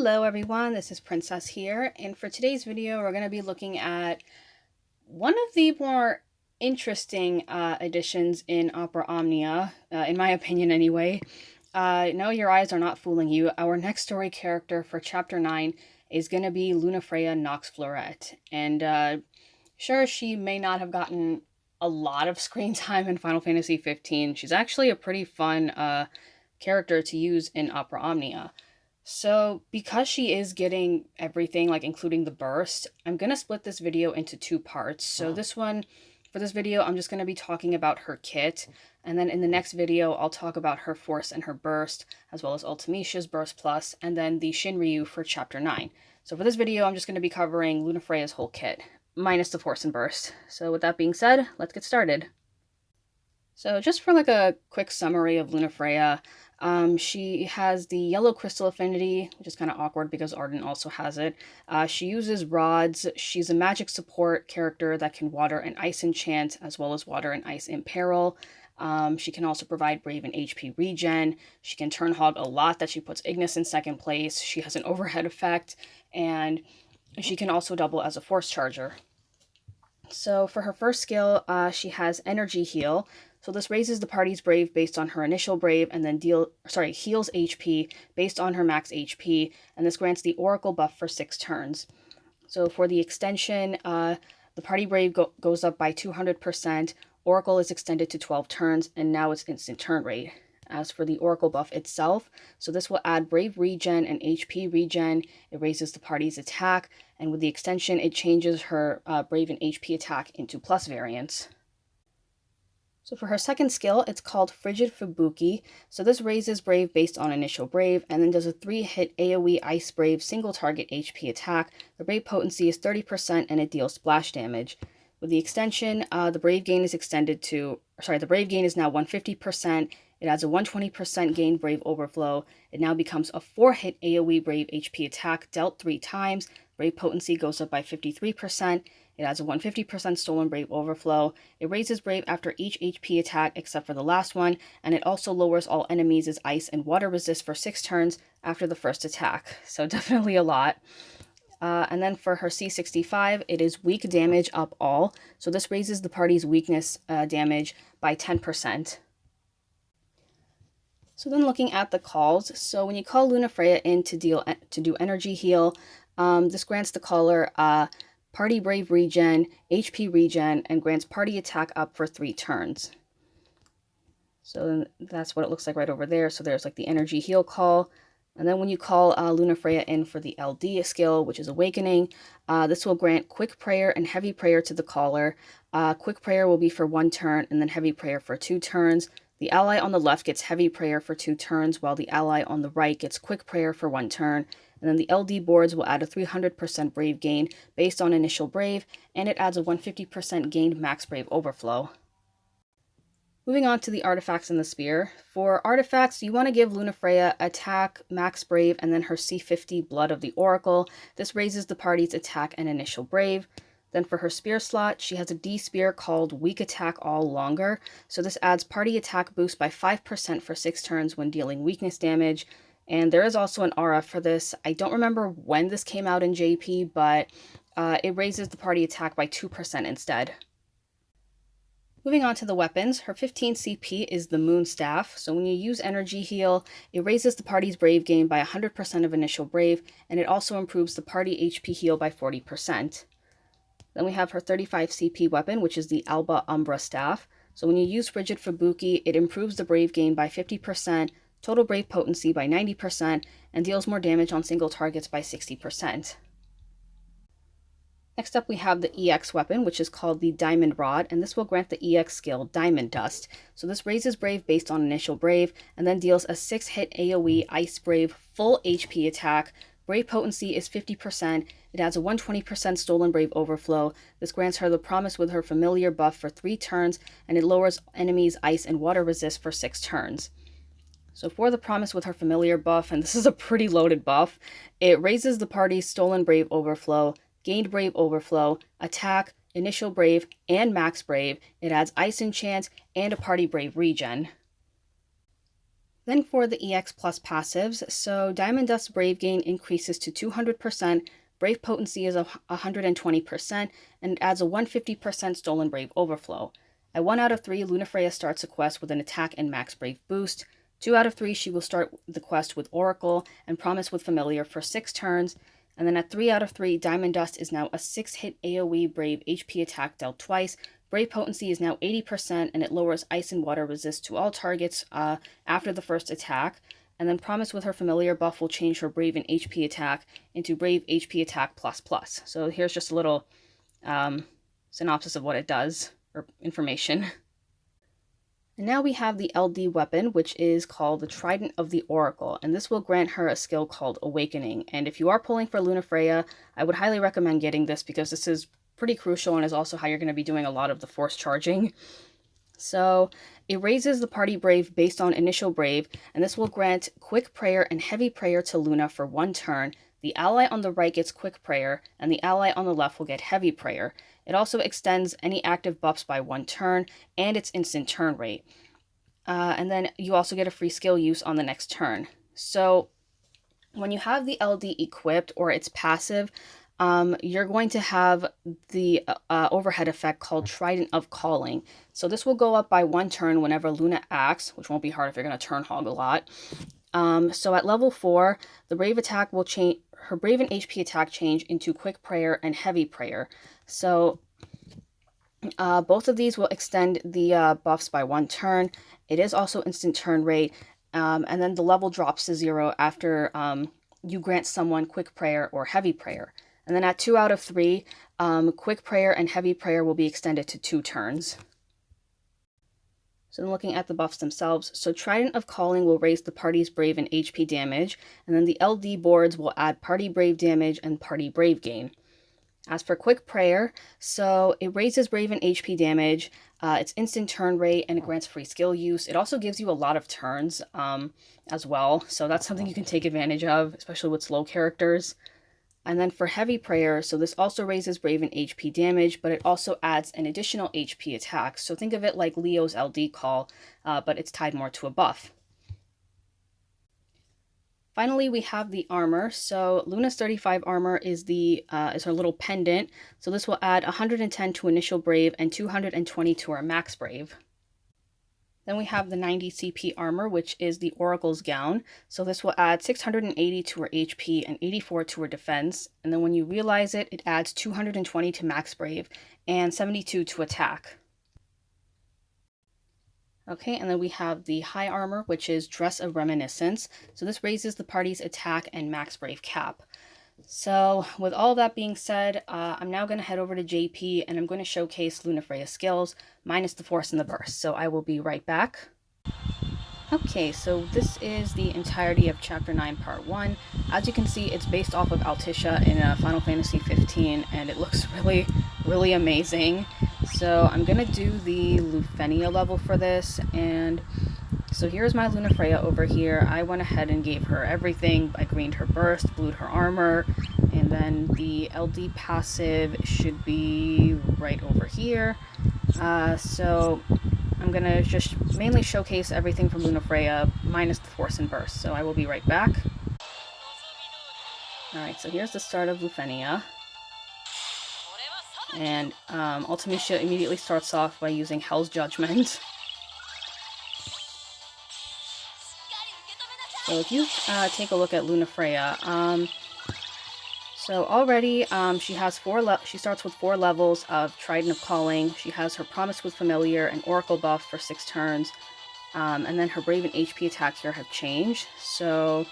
Hello everyone, this is Princess here, and for today's video we're going to be looking at one of the more interesting additions in Opera Omnia, in my opinion anyway. No, your eyes are not fooling you. Our next story character for Chapter 9 is going to be Lunafreya Nox Fleuret, and sure, she may not have gotten a lot of screen time in Final Fantasy 15. She's actually a pretty fun character to use in Opera Omnia. So, because she is getting everything, like including the burst, I'm going to split this video into two parts. So for this video, I'm just going to be talking about her kit, and then in the next video, I'll talk about her force and her burst, as well as Ultimecia's burst plus, and then the Shinryu for Chapter 9. So for this video, I'm just going to be covering Lunafreya's whole kit, minus the force and burst. So with that being said, let's get started. So just for like a quick summary of Lunafreya, she has the yellow crystal affinity, which is kind of awkward because Arden also has it. She uses rods. She's a magic support character that can water and ice enchant, as well as water and ice imperil. She can also provide Brave and HP regen. She can turn hog a lot that she puts Ignis in second place. She has an overhead effect, and she can also double as a force charger. So for her first skill, she has Energy Heal. So this raises the party's Brave based on her initial Brave, and then heals HP based on her max HP, and this grants the Oracle buff for 6 turns. So for the extension, the party Brave goes up by 200%, Oracle is extended to 12 turns, and now it's instant turn rate. As for the Oracle buff itself, so this will add Brave regen and HP regen. It raises the party's attack, and with the extension, it changes her Brave and HP attack into plus variants. So for her second skill, it's called Frigid Fubuki. So this raises Brave based on initial Brave, and then does a 3-hit AoE Ice Brave single target HP attack. The Brave potency is 30%, and it deals splash damage. With the extension, the Brave gain is the Brave gain is now 150%. It adds a 120% gain Brave Overflow. It now becomes a 4-hit AoE Brave HP attack dealt 3 times. Brave potency goes up by 53%. It adds a 150% stolen Brave Overflow. It raises Brave after each HP attack except for the last one, and it also lowers all enemies' ice and water resist for 6 turns after the first attack. So definitely a lot. And then for her C65, it is weak damage up all. So this raises the party's weakness damage by 10%. So then looking at the calls, so when you call Lunafreya in to do Energy Heal, this grants the caller Party Brave regen, HP regen, and grants party attack up for 3 turns. So that's what it looks like right over there. So there's like the Energy Heal call. And then when you call Lunafreya in for the LD skill, which is Awakening, this will grant Quick Prayer and Heavy Prayer to the caller. Quick Prayer will be for 1 turn, and then Heavy Prayer for 2 turns. The ally on the left gets Heavy Prayer for 2 turns, while the ally on the right gets Quick Prayer for 1 turn. And then the LD boards will add a 300% Brave gain based on initial Brave, and it adds a 150% gained max Brave Overflow. Moving on to the artifacts in the spear. For artifacts, you want to give Lunafreya attack, max Brave, and then her C50 Blood of the Oracle. This raises the party's attack and initial Brave. Then for her spear slot, she has a D spear called Weak Attack All Longer. So this adds party attack boost by 5% for 6 turns when dealing weakness damage. And there is also an aura for this. I don't remember when this came out in JP, but it raises the party attack by 2% instead. Moving on to the weapons, her 15 CP is the Moon Staff. So when you use Energy Heal, it raises the party's Brave gain by 100% of initial Brave, and it also improves the party HP heal by 40%. Then we have her 35 CP weapon, which is the Alba Umbra Staff. So when you use Frigid Fubuki, it improves the Brave gain by 50%, total Brave potency by 90%, and deals more damage on single targets by 60%. Next up we have the EX weapon, which is called the Diamond Rod, and this will grant the EX skill Diamond Dust. So this raises Brave based on initial Brave, and then deals a 6-hit AoE Ice Brave full HP attack. Brave potency is 50%. It adds a 120% stolen Brave Overflow. This grants her the Promise with her familiar buff for 3 turns, and it lowers enemies' ice and water resist for 6 turns. So for the Promise with her familiar buff, and this is a pretty loaded buff, it raises the party's stolen Brave Overflow, gained Brave Overflow, attack, initial Brave, and max Brave. It adds Ice Enchant and a party Brave regen. Then for the EX Plus passives, so Diamond Dust Brave Gain increases to 200%, Brave Potency is 120%, and it adds a 150% Stolen Brave Overflow. At 1 out of 3, Lunafreya starts a quest with an attack and max Brave boost. 2 out of 3, she will start the quest with Oracle and Promise with Familiar for 6 turns. And then at 3 out of 3, Diamond Dust is now a 6-hit AoE Brave HP attack dealt twice. Brave Potency is now 80%, and it lowers Ice and Water resist to all targets after the first attack. And then Promise with her Familiar buff will change her Brave and HP attack into Brave HP attack ++. So here's just a little synopsis of what it does, or information. And now we have the LD weapon, which is called the Trident of the Oracle, and this will grant her a skill called Awakening. And if you are pulling for Lunafreya, I would highly recommend getting this because this is pretty crucial and is also how you're going to be doing a lot of the force charging. So it raises the party brave based on initial brave, and this will grant quick prayer and heavy prayer to Luna for 1 turn. The ally on the right gets quick prayer, and the ally on the left will get heavy prayer. It also extends any active buffs by 1 turn, and its instant turn rate. And then you also get a free skill use on the next turn. So when you have the LD equipped or its passive, you're going to have the overhead effect called Trident of Calling. So this will go up by 1 turn whenever Luna acts, which won't be hard if you're going to turn hog a lot. So at level 4, the Brave attack will change, her Brave and HP attack change into Quick Prayer and Heavy Prayer. So both of these will extend the buffs by 1 turn. It is also instant turn rate, and then the level drops to 0 after you grant someone Quick Prayer or Heavy Prayer. And then at 2 out of 3, Quick Prayer and Heavy Prayer will be extended to 2 turns. So then looking at the buffs themselves, so Trident of Calling will raise the party's Brave and HP damage, and then the LD boards will add Party Brave damage and Party Brave gain. As for Quick Prayer, so it raises Brave and HP damage, it's instant turn rate, and it grants free skill use. It also gives you a lot of turns as well, so that's something you can take advantage of, especially with slow characters. And then for Heavy Prayer, so this also raises Brave and HP damage, but it also adds an additional HP attack. So think of it like Leo's LD call, but it's tied more to a buff. Finally, we have the armor. So Luna's 35 armor is her little pendant. So this will add 110 to initial Brave and 220 to her max Brave. Then we have the 90 CP armor, which is the Oracle's gown. So this will add 680 to her HP and 84 to her defense. And then when you realize it, it adds 220 to max Brave and 72 to attack. Okay, and then we have the high armor, which is Dress of Reminiscence. So this raises the party's attack and max Brave cap. So with all that being said, I'm now going to head over to JP and I'm going to showcase Lunafreya's skills minus the force and the burst. So I will be right back. Okay, so this is the entirety of Chapter 9, Part 1. As you can see, it's based off of Altissia in Final Fantasy 15, and it looks really, really amazing. So I'm going to do the Lunafreya level for this, and so here's my Lunafreya over here. I went ahead and gave her everything. I greened her burst, blued her armor, and then the LD passive should be right over here. So I'm going to just mainly showcase everything from Lunafreya minus the force and burst. So I will be right back. Alright, so here's the start of Lunafreya. And Ultimecia immediately starts off by using Hell's Judgment. So if you take a look at Lunafreya, so already she has she starts with 4 levels of Trident of Calling. She has her Promise with Familiar and Oracle buff for 6 turns, and then her Brave and HP attack here have changed. So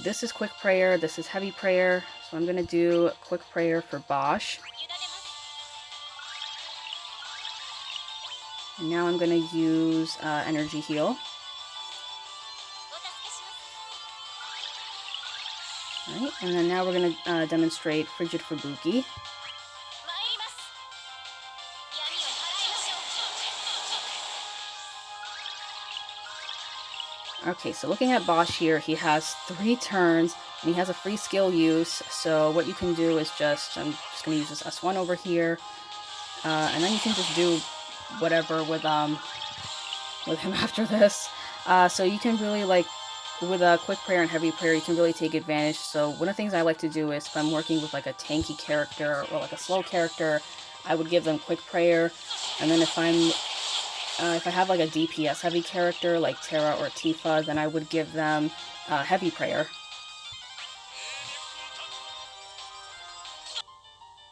this is Quick Prayer, this is Heavy Prayer. So I'm gonna do Quick Prayer for Bosch. And now I'm gonna use Energy Heal. Right, and then now we're going to demonstrate Frigid Fubuki. Okay, so looking at Bosch here, he has 3 turns, and he has a free skill use, so what you can do is I'm just going to use this S1 over here, and then you can just do whatever with him after this. So you can really, like, with a quick prayer and heavy prayer, you can really take advantage. So one of the things I like to do is if I'm working with like a tanky character or like a slow character, I would give them quick prayer. And then if I have like a DPS heavy character like Terra or Tifa, then I would give them heavy prayer.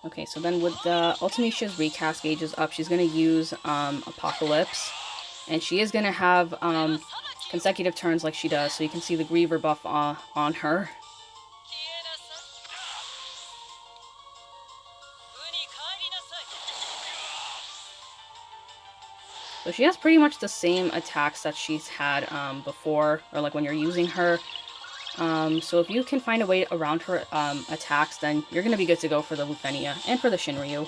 Okay, so then with the Ultimisha's recast gauges up, she's going to use Apocalypse. And she is going to have consecutive turns like she does, so you can see the Griever buff on her. So she has pretty much the same attacks that she's had before, or like when you're using her. So if you can find a way around her attacks, then you're going to be good to go for the Lunafreya and for the Shinryu.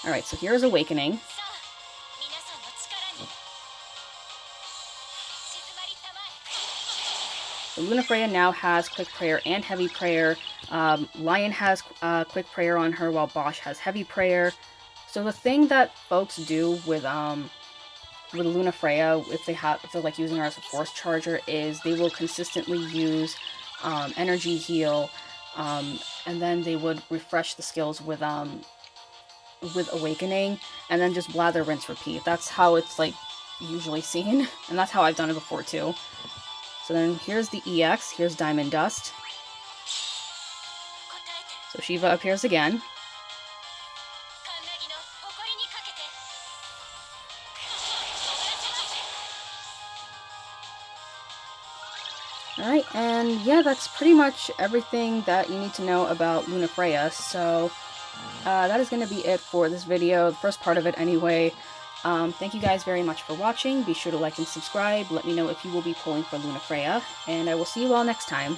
Alright, so here's Awakening. So Lunafreya now has Quick Prayer and Heavy Prayer. Lion has Quick Prayer on her, while Bosch has Heavy Prayer. So the thing that folks do with Lunafreya, if they're like using her as a force charger, is they will consistently use energy heal, and then they would refresh the skills with Awakening, and then just blather, rinse, repeat. That's how it's like usually seen, and that's how I've done it before too. So then here's the EX, here's Diamond Dust. So Shiva appears again. Alright, and yeah, that's pretty much everything that you need to know about Lunafreya. So that is going to be it for this video, the first part of it anyway. Thank you guys very much for watching. Be sure to like and subscribe. Let me know if you will be pulling for Lunafreya, and I will see you all next time.